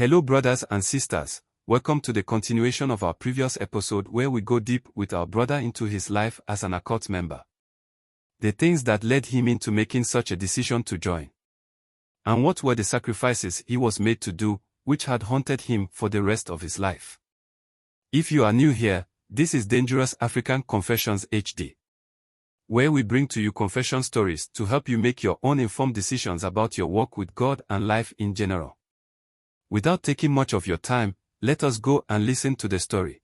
Hello brothers and sisters, welcome to the continuation of our previous episode where we go deep with our brother into his life as an occult member. The things that led him into making such a decision to join. And what were the sacrifices he was made to do, which had haunted him for the rest of his life. If you are new here, this is Dangerous African Confessions HD, where we bring to you confession stories to help you make your own informed decisions about your walk with God and life in general. Without taking much of your time, let us go and listen to the story.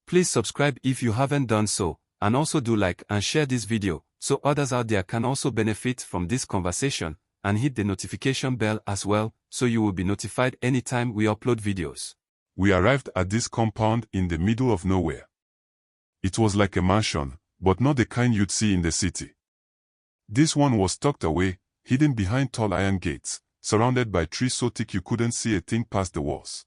Please subscribe if you haven't done so, and also do like and share this video, so others out there can also benefit from this conversation, and hit the notification bell as well, so you will be notified anytime we upload videos. We arrived at this compound in the middle of nowhere. It was like a mansion, but not the kind you'd see in the city. This one was tucked away, hidden behind tall iron gates, surrounded by trees so thick you couldn't see a thing past the walls.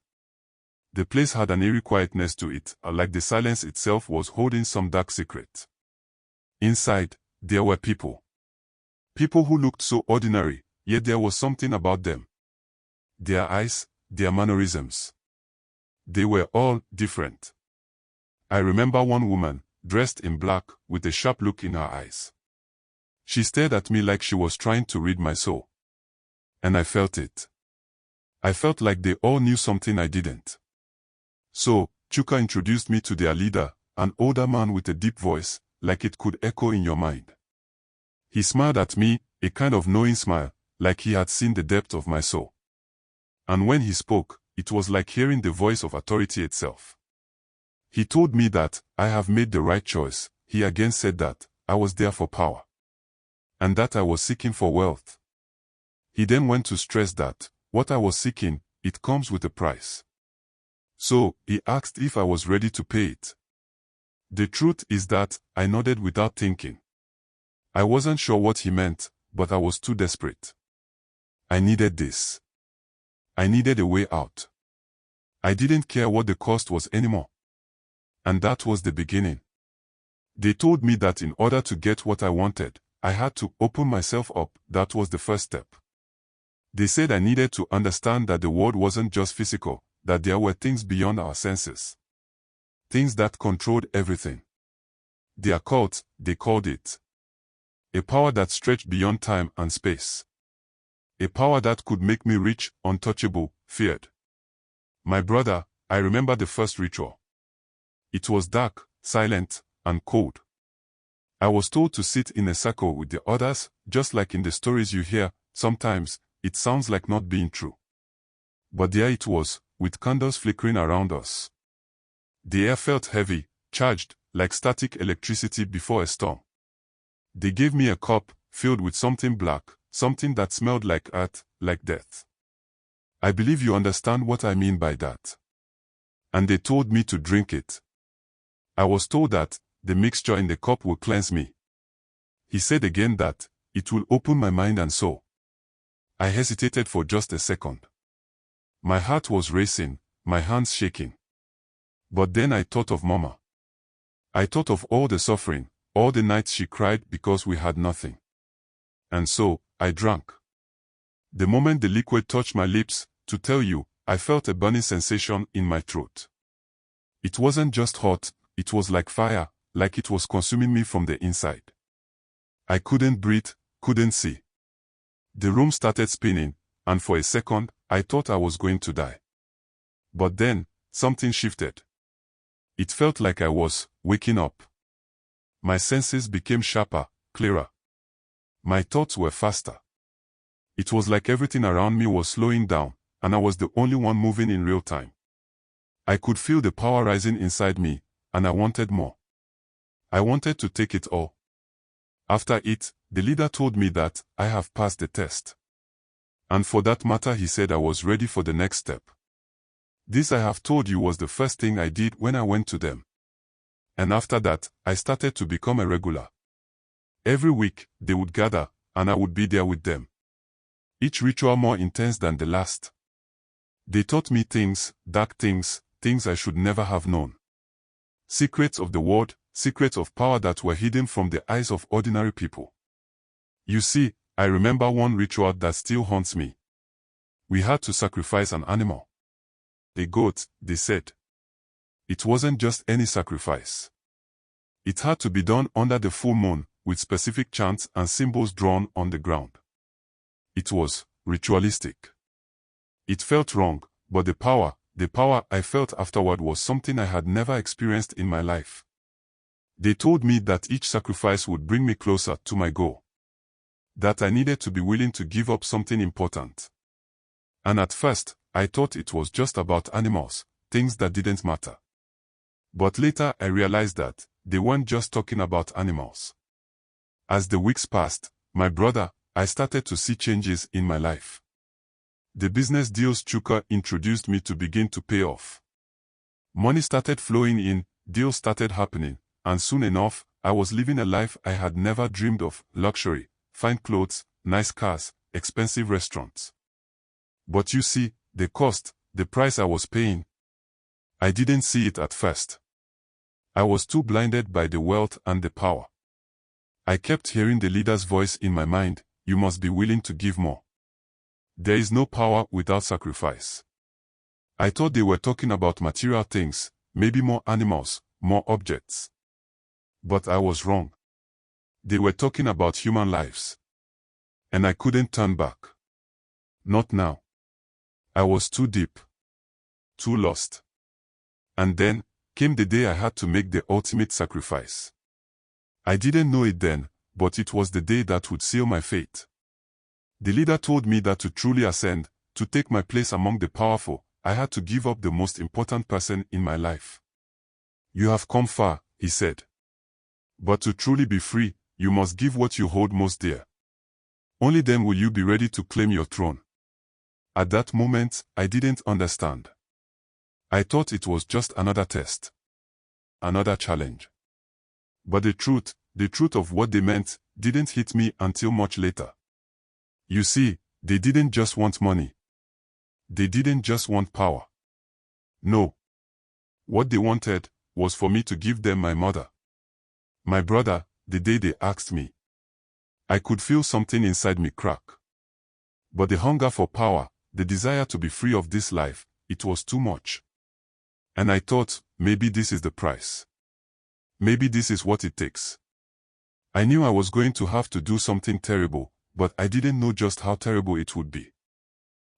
The place had an eerie quietness to it, like the silence itself was holding some dark secret. Inside, there were people. People who looked so ordinary, yet there was something about them. Their eyes, their mannerisms. They were all different. I remember one woman, dressed in black, with a sharp look in her eyes. She stared at me like she was trying to read my soul. And I felt it. I felt like they all knew something I didn't. So, Chuka introduced me to their leader, an older man with a deep voice, like it could echo in your mind. He smiled at me, a kind of knowing smile, like he had seen the depth of my soul. And when he spoke, it was like hearing the voice of authority itself. He told me that I have made the right choice. He again said that I was there for power. And that I was seeking for wealth. He then went to stress that what I was seeking, it comes with a price. So, he asked if I was ready to pay it. The truth is that I nodded without thinking. I wasn't sure what he meant, but I was too desperate. I needed this. I needed a way out. I didn't care what the cost was anymore. And that was the beginning. They told me that in order to get what I wanted, I had to open myself up. That was the first step. They said I needed to understand that the world wasn't just physical, that there were things beyond our senses. Things that controlled everything. The occult, they called it. A power that stretched beyond time and space. A power that could make me rich, untouchable, feared. My brother, I remember the first ritual. It was dark, silent, and cold. I was told to sit in a circle with the others, just like in the stories you hear. Sometimes, it sounds like not being true. But there it was, with candles flickering around us. The air felt heavy, charged, like static electricity before a storm. They gave me a cup, filled with something black, something that smelled like earth, like death. I believe you understand what I mean by that. And they told me to drink it. I was told that the mixture in the cup will cleanse me. He said again that it will open my mind and soul. I hesitated for just a second. My heart was racing, my hands shaking. But then I thought of Mama. I thought of all the suffering, all the nights she cried because we had nothing. And so, I drank. The moment the liquid touched my lips, to tell you, I felt a burning sensation in my throat. It wasn't just hot, it was like fire, like it was consuming me from the inside. I couldn't breathe, couldn't see. The room started spinning, and for a second, I thought I was going to die. But then, something shifted. It felt like I was waking up. My senses became sharper, clearer. My thoughts were faster. It was like everything around me was slowing down, and I was the only one moving in real time. I could feel the power rising inside me, and I wanted more. I wanted to take it all. After it, the leader told me that I have passed the test. And for that matter, he said I was ready for the next step. This I have told you was the first thing I did when I went to them. And after that, I started to become a regular. Every week, they would gather, and I would be there with them. Each ritual more intense than the last. They taught me things, dark things, things I should never have known. Secrets of the world, secrets of power that were hidden from the eyes of ordinary people. You see, I remember one ritual that still haunts me. We had to sacrifice an animal. A goat, they said. It wasn't just any sacrifice. It had to be done under the full moon, with specific chants and symbols drawn on the ground. It was ritualistic. It felt wrong, but the power I felt afterward was something I had never experienced in my life. They told me that each sacrifice would bring me closer to my goal. That I needed to be willing to give up something important. And at first, I thought it was just about animals, things that didn't matter. But later I realized that they weren't just talking about animals. As the weeks passed, my brother, I started to see changes in my life. The business deals Chuka introduced me to begin to pay off. Money started flowing in, deals started happening, and soon enough, I was living a life I had never dreamed of: luxury, fine clothes, nice cars, expensive restaurants. But you see, the cost, the price I was paying, I didn't see it at first. I was too blinded by the wealth and the power. I kept hearing the leader's voice in my mind: you must be willing to give more. There is no power without sacrifice. I thought they were talking about material things, maybe more animals, more objects. But I was wrong. They were talking about human lives. And I couldn't turn back. Not now. I was too deep. Too lost. And then came the day I had to make the ultimate sacrifice. I didn't know it then, but it was the day that would seal my fate. The leader told me that to truly ascend, to take my place among the powerful, I had to give up the most important person in my life. You have come far, he said. But to truly be free, you must give what you hold most dear. Only then will you be ready to claim your throne. At that moment, I didn't understand. I thought it was just another test. Another challenge. But the truth of what they meant, didn't hit me until much later. You see, they didn't just want money. They didn't just want power. No. What they wanted was for me to give them my mother. My brother, the day they asked me. I could feel something inside me crack. But the hunger for power, the desire to be free of this life, it was too much. And I thought, maybe this is the price. Maybe this is what it takes. I knew I was going to have to do something terrible, but I didn't know just how terrible it would be.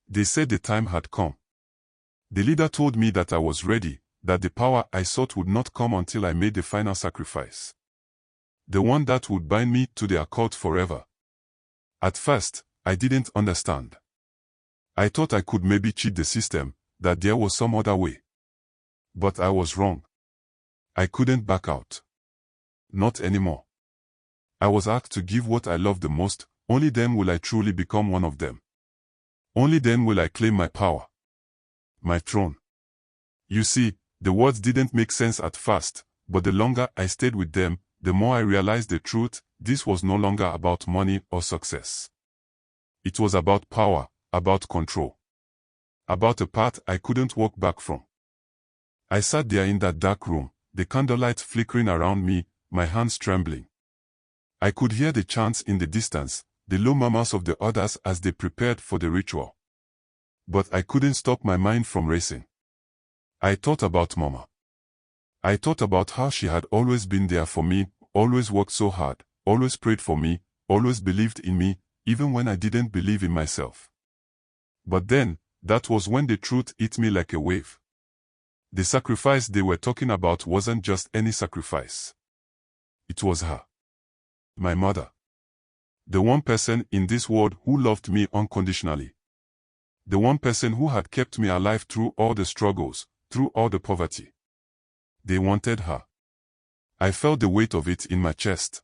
They said the time had come. The leader told me that I was ready, that the power I sought would not come until I made the final sacrifice. The one that would bind me to the occult forever. At first, I didn't understand. I thought I could maybe cheat the system, that there was some other way. But I was wrong. I couldn't back out. Not anymore. I was asked to give what I loved the most. Only then will I truly become one of them. Only then will I claim my power. My throne. You see, the words didn't make sense at first, but the longer I stayed with them, the more I realized the truth. This was no longer about money or success. It was about power, about control. About a path I couldn't walk back from. I sat there in that dark room, the candlelight flickering around me, my hands trembling. I could hear the chants in the distance, the low murmurs of the others as they prepared for the ritual. But I couldn't stop my mind from racing. I thought about Mama. I thought about how she had always been there for me, always worked so hard, always prayed for me, always believed in me, even when I didn't believe in myself. But then, that was when the truth hit me like a wave. The sacrifice they were talking about wasn't just any sacrifice. It was her. My mother. The one person in this world who loved me unconditionally. The one person who had kept me alive through all the struggles, through all the poverty. They wanted her. I felt the weight of it in my chest.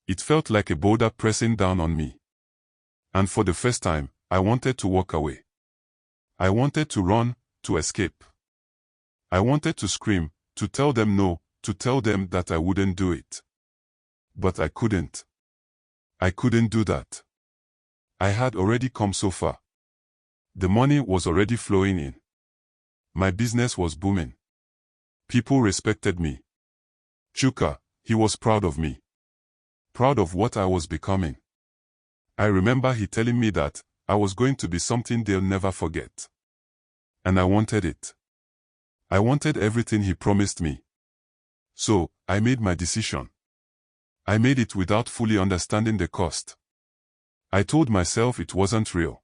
It felt like a boulder pressing down on me. And for the first time, I wanted to walk away. I wanted to run, to escape. I wanted to scream, to tell them no, to tell them that I wouldn't do it. But I couldn't. I couldn't do that. I had already come so far. The money was already flowing in. My business was booming. People respected me. Chuka, he was proud of me. Proud of what I was becoming. I remember he telling me that I was going to be something they'll never forget. And I wanted it. I wanted everything he promised me. So, I made my decision. I made it without fully understanding the cost. I told myself it wasn't real.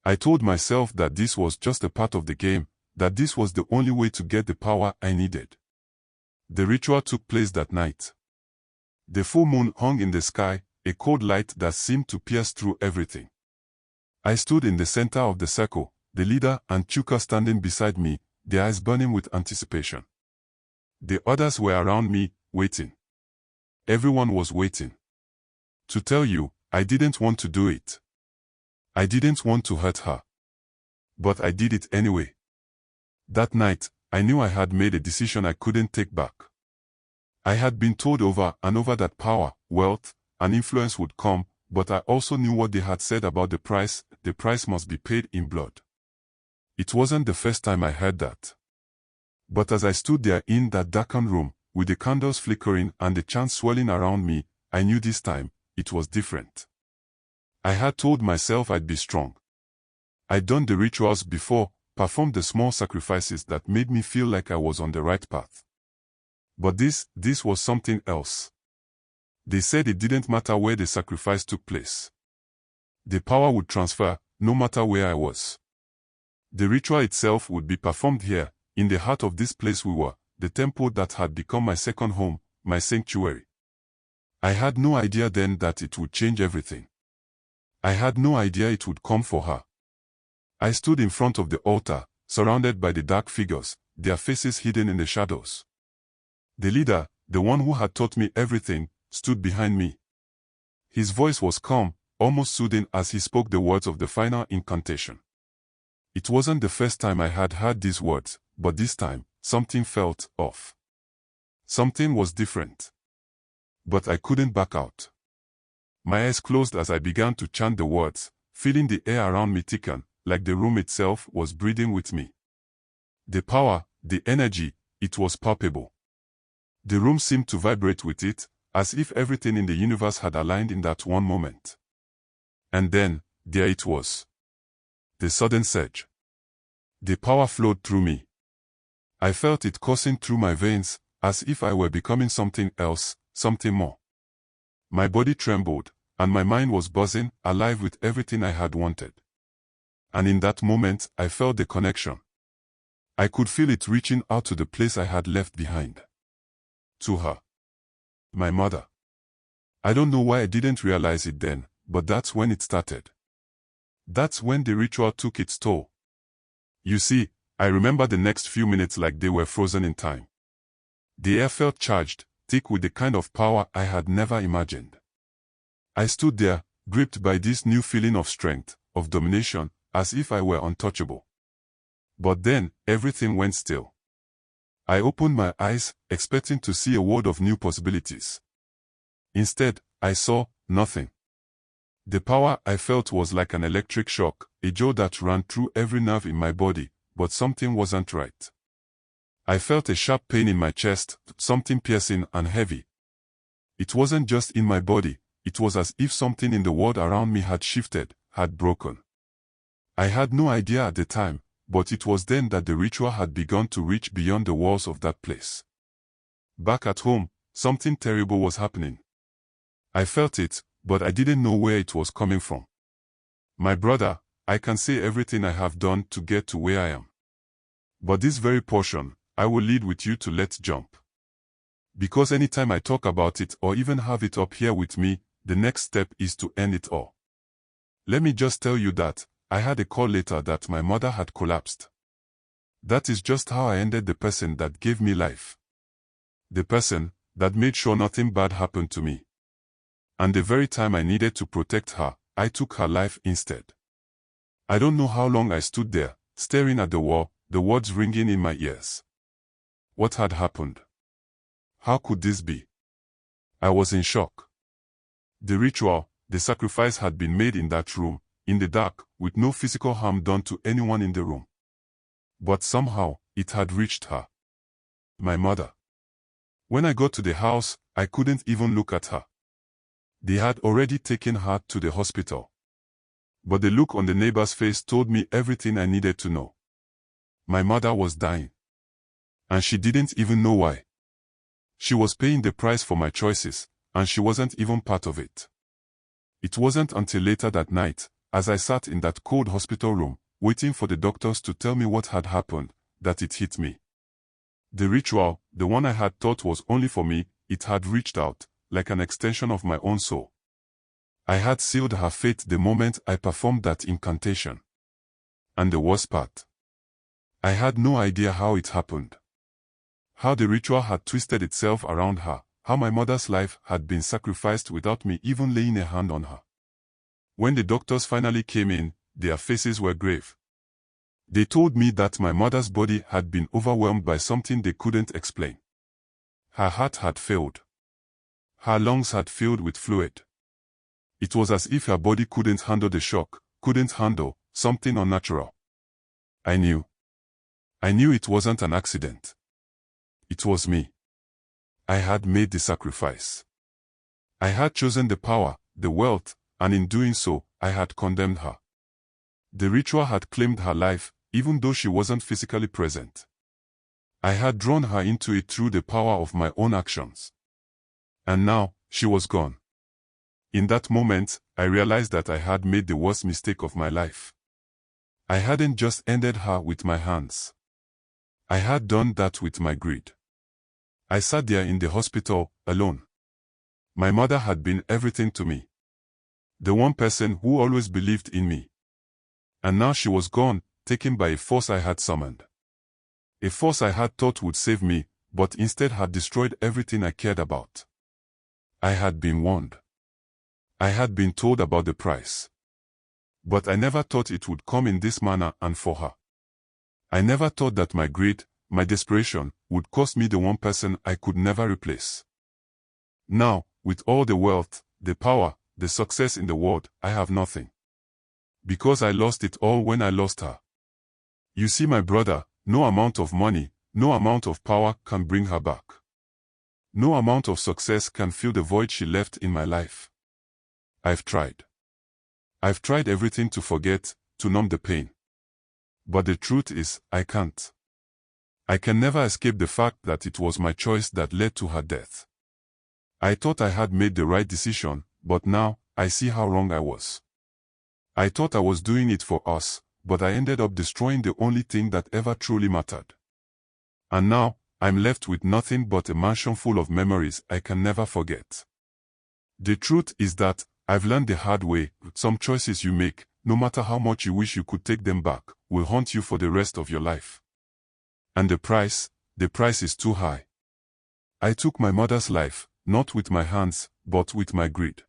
I told myself that this was just a part of the game, that this was the only way to get the power I needed. The ritual took place that night. The full moon hung in the sky, a cold light that seemed to pierce through everything. I stood in the center of the circle, the leader and Chuka standing beside me, their eyes burning with anticipation. The others were around me, waiting. Everyone was waiting. To tell you, I didn't want to do it. I didn't want to hurt her. But I did it anyway. That night, I knew I had made a decision I couldn't take back. I had been told over and over that power, wealth, and influence would come, but I also knew what they had said about the price must be paid in blood. It wasn't the first time I heard that. But as I stood there in that darkened room, with the candles flickering and the chants swirling around me, I knew this time, it was different. I had told myself I'd be strong. I'd done the rituals before, performed the small sacrifices that made me feel like I was on the right path. But this was something else. They said it didn't matter where the sacrifice took place. The power would transfer, no matter where I was. The ritual itself would be performed here, in the heart of this place we were, the temple that had become my second home, my sanctuary. I had no idea then that it would change everything. I had no idea it would come for her. I stood in front of the altar, surrounded by the dark figures, their faces hidden in the shadows. The leader, the one who had taught me everything, stood behind me. His voice was calm, almost soothing as he spoke the words of the final incantation. It wasn't the first time I had heard these words, but this time, something felt off. Something was different. But I couldn't back out. My eyes closed as I began to chant the words, feeling the air around me thicken, like the room itself was breathing with me. The power, the energy, it was palpable. The room seemed to vibrate with it, as if everything in the universe had aligned in that one moment. And then, there it was. The sudden surge. The power flowed through me. I felt it coursing through my veins, as if I were becoming something else, something more. My body trembled, and my mind was buzzing, alive with everything I had wanted. And in that moment, I felt the connection. I could feel it reaching out to the place I had left behind. To her. My mother. I don't know why I didn't realize it then, but that's when it started. That's when the ritual took its toll. You see, I remember the next few minutes like they were frozen in time. The air felt charged, thick with the kind of power I had never imagined. I stood there, gripped by this new feeling of strength, of domination, as if I were untouchable. But then, everything went still. I opened my eyes, expecting to see a world of new possibilities. Instead, I saw nothing. The power I felt was like an electric shock, a jolt that ran through every nerve in my body, but something wasn't right. I felt a sharp pain in my chest, something piercing and heavy. It wasn't just in my body, it was as if something in the world around me had shifted, had broken. I had no idea at the time, but it was then that the ritual had begun to reach beyond the walls of that place. Back at home, something terrible was happening. I felt it, but I didn't know where it was coming from. My brother, I can say everything I have done to get to where I am. But this very portion, I will lead with you to let's jump. Because anytime I talk about it or even have it up here with me, the next step is to end it all. Let me just tell you that, I had a call later that my mother had collapsed. That is just how I ended the person that gave me life. The person that made sure nothing bad happened to me. And the very time I needed to protect her, I took her life instead. I don't know how long I stood there, staring at the wall, the words ringing in my ears. What had happened? How could this be? I was in shock. The ritual, the sacrifice had been made in that room, in the dark, with no physical harm done to anyone in the room. But somehow, it had reached her. My mother. When I got to the house, I couldn't even look at her. They had already taken her to the hospital. But the look on the neighbor's face told me everything I needed to know. my mother was dying. And she didn't even know why. She was paying the price for my choices, and she wasn't even part of it. It wasn't until later that night, as I sat in that cold hospital room, waiting for the doctors to tell me what had happened, that it hit me. The ritual, the one I had thought was only for me, it had reached out, like an extension of my own soul. I had sealed her fate the moment I performed that incantation. And the worst part, I had no idea how it happened. How the ritual had twisted itself around her, how my mother's life had been sacrificed without me even laying a hand on her. When the doctors finally came in, their faces were grave. They told me that my mother's body had been overwhelmed by something they couldn't explain. Her heart had failed. Her lungs had filled with fluid. It was as if her body couldn't handle the shock, couldn't handle something unnatural. I knew. I knew it wasn't an accident. It was me. I had made the sacrifice. I had chosen the power, the wealth, and in doing so, I had condemned her. The ritual had claimed her life, even though she wasn't physically present. I had drawn her into it through the power of my own actions. And now, she was gone. In that moment, I realized that I had made the worst mistake of my life. I hadn't just ended her with my hands. I had done that with my greed. I sat there in the hospital, alone. My mother had been everything to me. The one person who always believed in me. And now she was gone, taken by a force I had summoned. A force I had thought would save me, but instead had destroyed everything I cared about. I had been warned. I had been told about the price. But I never thought it would come in this manner and for her. I never thought that my greed, my desperation, would cost me the one person I could never replace. Now, with all the wealth, the power, the success in the world, I have nothing. Because I lost it all when I lost her. You see, my brother, no amount of money, no amount of power can bring her back. No amount of success can fill the void she left in my life. I've tried. I've tried everything to forget, to numb the pain. But the truth is, I can't. I can never escape the fact that it was my choice that led to her death. I thought I had made the right decision, but now, I see how wrong I was. I thought I was doing it for us, but I ended up destroying the only thing that ever truly mattered. And now, I'm left with nothing but a mansion full of memories I can never forget. The truth is that, I've learned the hard way, some choices you make, no matter how much you wish you could take them back, will haunt you for the rest of your life. And the price is too high. I took my mother's life, not with my hands, but with my greed.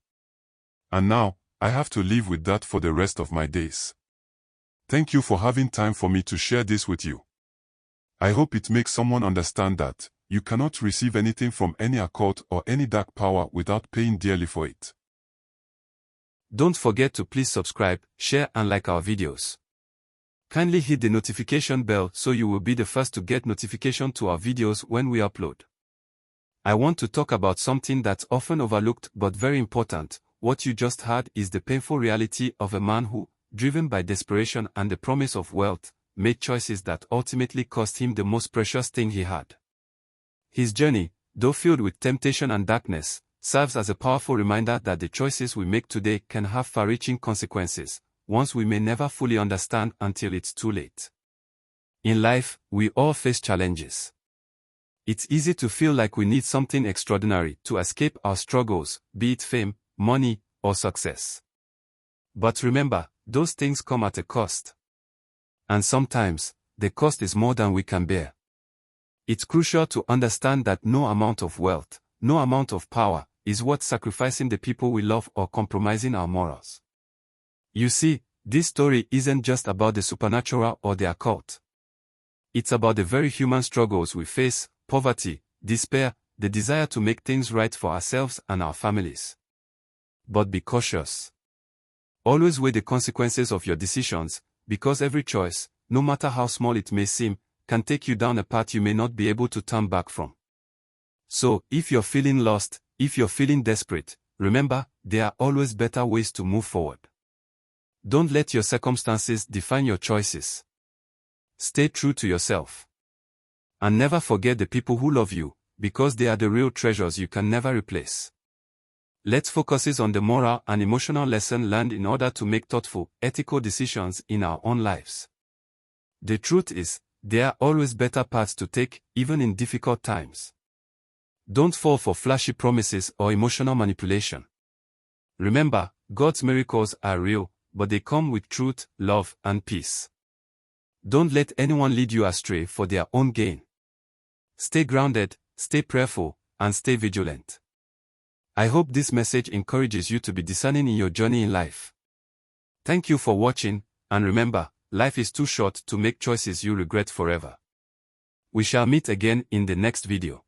And now, I have to live with that for the rest of my days. Thank you for having time for me to share this with you. I hope it makes someone understand that you cannot receive anything from any occult or any dark power without paying dearly for it. Don't forget to please subscribe, share and like our videos. Kindly hit the notification bell so you will be the first to get notification to our videos when we upload. I want to talk about something that's often overlooked but very important. What you just heard is the painful reality of a man who, driven by desperation and the promise of wealth, made choices that ultimately cost him the most precious thing he had. His journey, though filled with temptation and darkness, serves as a powerful reminder that the choices we make today can have far-reaching consequences, ones we may never fully understand until it's too late. In life, we all face challenges. It's easy to feel like we need something extraordinary to escape our struggles, be it fame, money, or success. But remember, those things come at a cost. And sometimes, the cost is more than we can bear. It's crucial to understand that no amount of wealth, no amount of power, is worth sacrificing the people we love or compromising our morals. You see, this story isn't just about the supernatural or the occult. It's about the very human struggles we face: poverty, despair, the desire to make things right for ourselves and our families. But be cautious. Always weigh the consequences of your decisions, because every choice, no matter how small it may seem, can take you down a path you may not be able to turn back from. So, if you're feeling lost, if you're feeling desperate, remember, there are always better ways to move forward. Don't let your circumstances define your choices. Stay true to yourself. And never forget the people who love you, because they are the real treasures you can never replace. Let's focus on the moral and emotional lesson learned in order to make thoughtful, ethical decisions in our own lives. The truth is, there are always better paths to take, even in difficult times. Don't fall for flashy promises or emotional manipulation. Remember, God's miracles are real, but they come with truth, love, and peace. Don't let anyone lead you astray for their own gain. Stay grounded, stay prayerful, and stay vigilant. I hope this message encourages you to be discerning in your journey in life. Thank you for watching, and remember, life is too short to make choices you regret forever. We shall meet again in the next video.